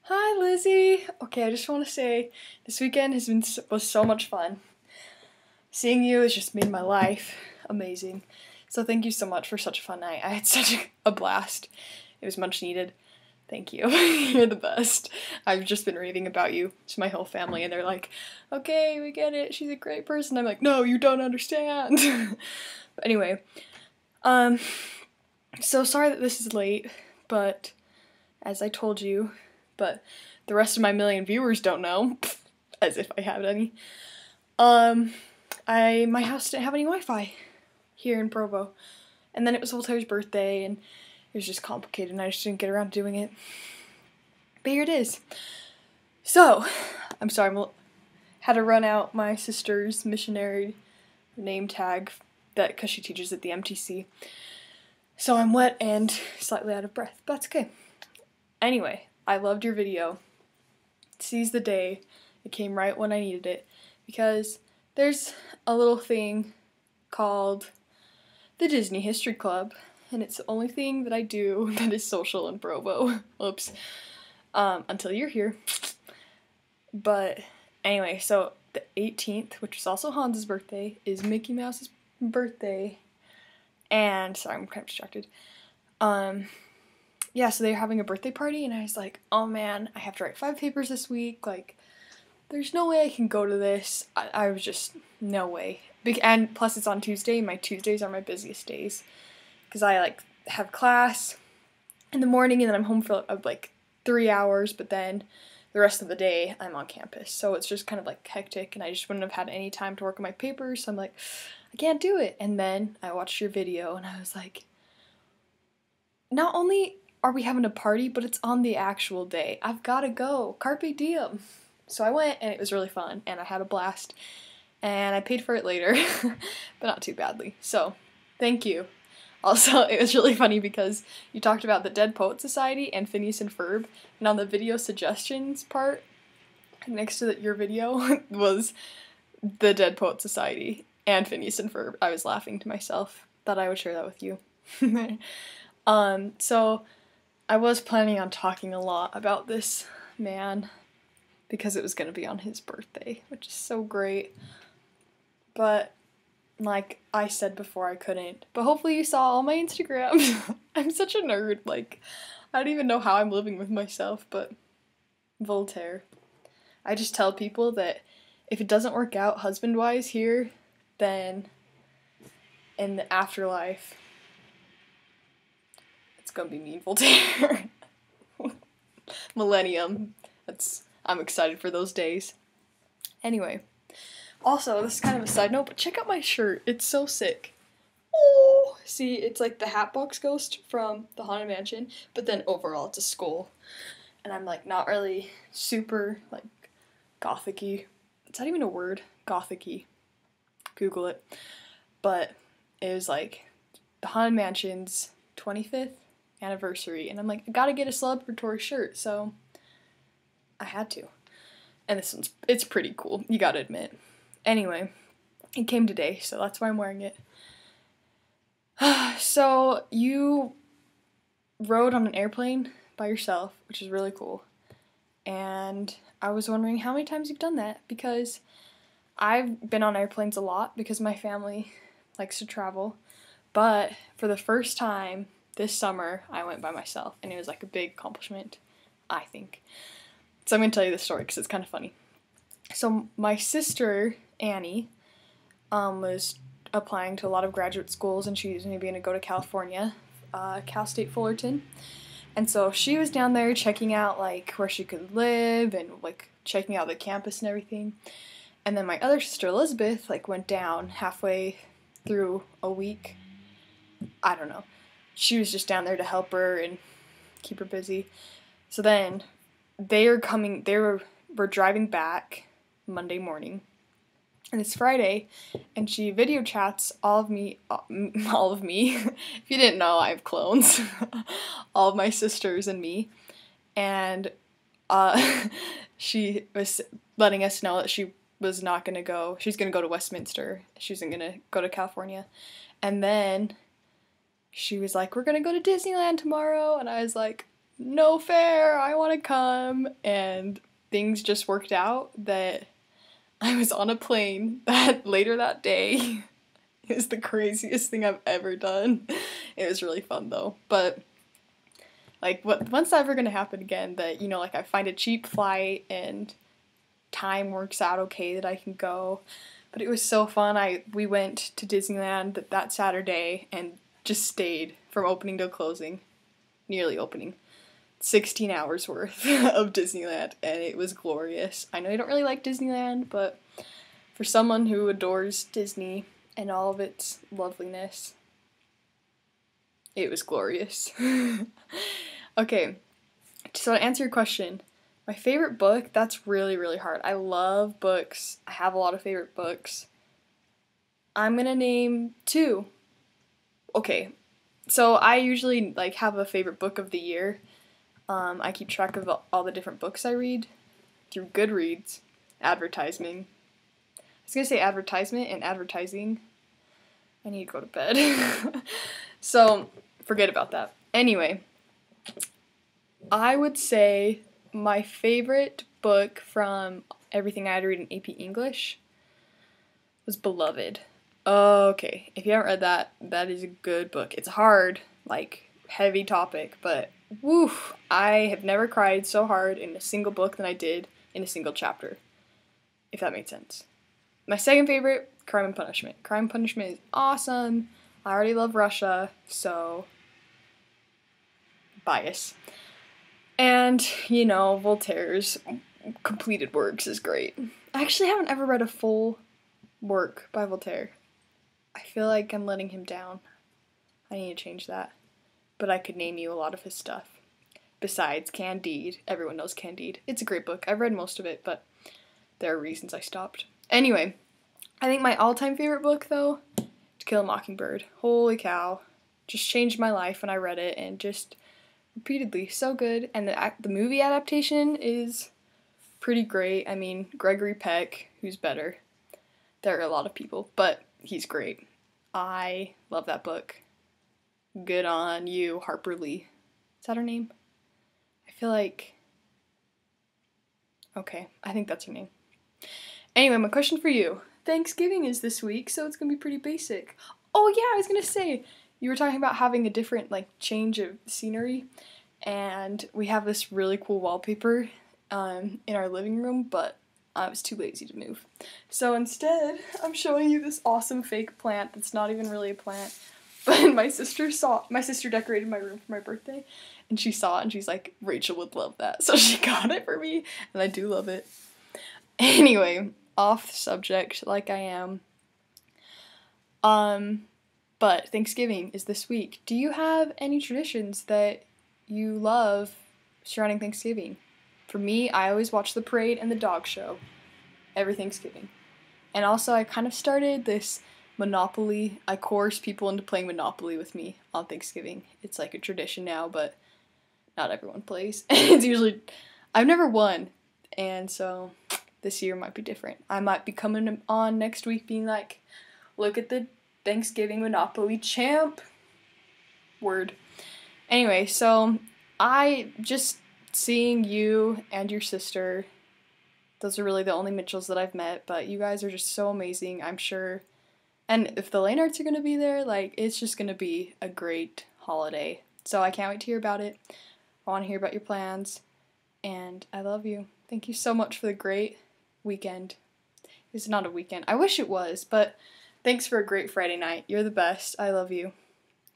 Hi, Lizzie. Okay, I just want to say this weekend was so much fun. Seeing you has just made my life amazing. So thank you so much for such a fun night. I had such a blast. It was much needed. Thank you. You're the best. I've just been raving about you to my whole family, and they're like, "Okay, we get it. She's a great person." I'm like, "No, you don't understand." But anyway, um, so sorry that this is late, but as I told you, but the rest of my million viewers don't know, as if I have any. Um, my house didn't have any Wi-Fi here in Provo, and then it was Voltaire's birthday, and it was just complicated, and I just didn't get around to doing it. But here it is. So, I'm sorry, I had to run out my sister's missionary name tag because she teaches at the MTC. So I'm wet and slightly out of breath, but that's okay. Anyway, I loved your video. Seize the day. It came right when I needed it, because there's a little thing called the Disney History Club, and it's the only thing that I do that is social in Provo. Oops. Until you're here. But anyway, so the 18th, which is also Hans's birthday, is Mickey Mouse's birthday. And sorry, I'm kind of distracted. Yeah, so they're having a birthday party, and I was like, oh man, I have to write 5 papers this week. Like, there's no way I can go to this. I was just, no way. And plus it's on Tuesday. My Tuesdays are my busiest days, because I like have class in the morning, and then I'm home for like 3 hours, but then the rest of the day I'm on campus. So it's just kind of like hectic, and I just wouldn't have had any time to work on my papers, so I'm like, I can't do it. And then I watched your video, and I was like, not only are we having a party, but it's on the actual day. I've gotta go. Carpe diem. So I went, and it was really fun, and I had a blast, and I paid for it later, but not too badly. So, thank you. Also, it was really funny because you talked about the Dead Poet Society and Phineas and Ferb, and on the video suggestions part, next to your video, was the Dead Poet Society and Phineas and Ferb. I was laughing to myself. Thought I would share that with you. So I was planning on talking a lot about this man, because it was going to be on his birthday, which is so great. But like I said before, I couldn't. But hopefully you saw all my Instagrams. I'm such a nerd. Like, I don't even know how I'm living with myself, but Voltaire. I just tell people that if it doesn't work out husband-wise here, then in the afterlife, it's gonna be me and Voltaire. Millennium. I'm excited for those days. Anyway. Also, this is kind of a side note, but check out my shirt. It's so sick. Oh! See, it's like the Hatbox Ghost from the Haunted Mansion, but then overall it's a skull. And I'm like not really super like gothic-y. Is that even a word? Gothic-y. Google it. But it was like the Haunted Mansion's 25th anniversary, and I'm like, I gotta get a celebratory shirt, so I had to. And it's pretty cool, you gotta admit. Anyway, it came today, so that's why I'm wearing it. So, you rode on an airplane by yourself, which is really cool. And I was wondering how many times you've done that, because I've been on airplanes a lot because my family likes to travel. But for the first time this summer, I went by myself, and it was like a big accomplishment, I think. So I'm going to tell you the story because it's kind of funny. So my sister, Annie, was applying to a lot of graduate schools, and she was maybe going to go to California, Cal State Fullerton. And so she was down there checking out like where she could live and like checking out the campus and everything. And then my other sister, Elizabeth, like went down halfway through a week. I don't know. She was just down there to help her and keep her busy. So then we're driving back Monday morning, and it's Friday, and she video chats all of me. If you didn't know, I have clones. All of my sisters and me, and she was letting us know that she was not gonna go. She's gonna go to Westminster. She wasn't gonna go to California, and then she was like, "We're gonna go to Disneyland tomorrow," and I was like, no fair, I want to come. And things just worked out that I was on a plane that later that day. It was the craziest thing I've ever done. It was really fun though. But like, when's that ever gonna happen again? That, you know, like I find a cheap flight and time works out okay that I can go. But it was so fun. We went to Disneyland that Saturday and just stayed from opening to closing, nearly opening. 16 hours worth of Disneyland, and it was glorious. I know you don't really like Disneyland, but for someone who adores Disney and all of its loveliness, it was glorious. Okay, so to answer your question, my favorite book, that's really, really hard. I love books. I have a lot of favorite books. I'm gonna name 2. Okay, so I usually like have a favorite book of the year. I keep track of all the different books I read through Goodreads, advertising. I was gonna say advertisement and advertising. I need to go to bed. So, forget about that. Anyway, I would say my favorite book from everything I had to read in AP English was Beloved. Okay, if you haven't read that, that is a good book. It's hard, like, heavy topic, but woof, I have never cried so hard in a single book than I did in a single chapter, if that made sense. My second favorite, Crime and Punishment. Crime and Punishment is awesome. I already love Russia, so bias. And, you know, Voltaire's completed works is great. I actually haven't ever read a full work by Voltaire. I feel like I'm letting him down. I need to change that. But I could name you a lot of his stuff. Besides Candide. Everyone knows Candide. It's a great book. I've read most of it, but there are reasons I stopped. Anyway, I think my all-time favorite book, though, To Kill a Mockingbird. Holy cow. Just changed my life when I read it, and just repeatedly. So good. And the movie adaptation is pretty great. I mean, Gregory Peck, who's better? There are a lot of people, but he's great. I love that book. Good on you, Harper Lee. Is that her name? I feel like... Okay, I think that's her name. Anyway, my question for you. Thanksgiving is this week, so it's gonna be pretty basic. Oh yeah, I was gonna say, you were talking about having a different, like, change of scenery, and we have this really cool wallpaper in our living room, but I was too lazy to move. So instead, I'm showing you this awesome fake plant that's not even really a plant. But my sister decorated my room for my birthday, and she saw it, and she's like, Rachel would love that. So she got it for me, and I do love it. Anyway, off subject, like I am. But Thanksgiving is this week. Do you have any traditions that you love surrounding Thanksgiving? For me, I always watch the parade and the dog show every Thanksgiving. And also, I kind of started this Monopoly. I coerce people into playing Monopoly with me on Thanksgiving. It's like a tradition now, but not everyone plays. It's usually... I've never won, and so this year might be different. I might be coming on next week being like, look at the Thanksgiving Monopoly champ. Word. Anyway, so I just... seeing you and your sister, those are really the only Mitchells that I've met, but you guys are just so amazing, I'm sure. And if the Lanearts are going to be there, like, it's just going to be a great holiday. So I can't wait to hear about it. I want to hear about your plans. And I love you. Thank you so much for the great weekend. It's not a weekend. I wish it was, but thanks for a great Friday night. You're the best. I love you.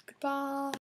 Goodbye.